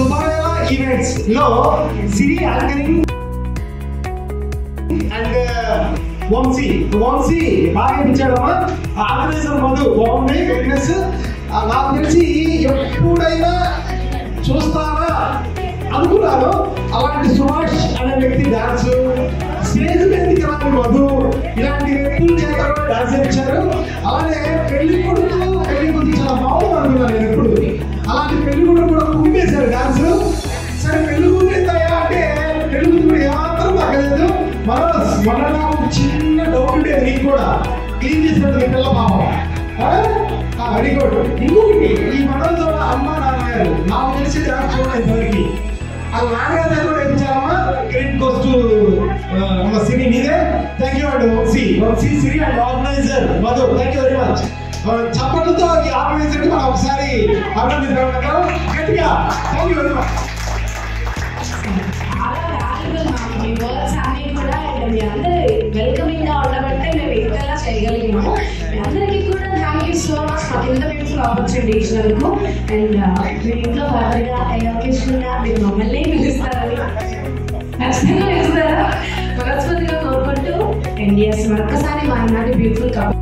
శుభవేళ ఈవెంట్స్ లో సిరి anchoring and Vamsi బాగా ఇచ్చాడమ్మా. ఆర్గనైజర్ మధు బాగుంది ఫిట్నెస్. నాకు తెలిసి ఎప్పుడైనా చూస్తారా అనుకున్నాను అలాంటి సుభాష్ అనే వ్యక్తి డాన్స్, స్టేజ్ మీదకి రాని మధు, ఇలాంటి వ్యక్తుల చేత డాన్స్ ఇచ్చారు. అలానే పెళ్లి కొడుకు పెళ్లి కొడుకు చాలా బాగుంది అనుకున్నాను నేను ఎప్పుడు. అలాంటి పెళ్లి కొడుకు కూడా కుంపేశారు డాన్స్. సరే పెళ్లి కూతురుతాయా అంటే పెళ్లి కూతురు ఏమాత్రం తగ్గలేదు. మనోజ్ మొన్న నాకు చిన్న డౌట్ ఉండేది, నీకు కూడా క్లీన్ చేసినట్టు పిల్ల పాపం వెరీ గుడ్. ఇంకొకటి ఈ మనోజ్ అమ్మ నాన్నగారు నాకు తెలిసి డాన్స్ చూడండి ఎవరికి వాళ్ళ నాన్నగారు కూడా ఇచ్చారమ్మా. క్రెడిట్ గోస్ టు సిరి మీదే. థ్యాంక్ యూ అండి Vamshi Siri and organizer Madhu. Thank you very much. చప్పట్లతో ఈ ఆర్గనైజర్ మనం ఒకసారి అభినందించగలుగుతాం గట్టిగా. Thank you very much. Welcoming గా ఉండబట్టే మేము ఇంతలా చేయగలిగినాము. అందరికీ కూడా థ్యాంక్ యూ సో మచ్ మాకు ఇంత బ్యూటిఫుల్ ఆపర్చునిటీ ఇచ్చినందుకు. అండ్ మీరు ఇంట్లో ఫర్దర్గా ఏ ఒకేషన్ ఉన్నా మీరు మమ్మల్ని పిలుస్తారని ఖచ్చితంగా పిలుస్తారా మనస్ఫూర్తిగా కోరుకుంటూ. అండ్ ఎస్ మరొకసారి మా నాటి బ్యూటిఫుల్ కపుల్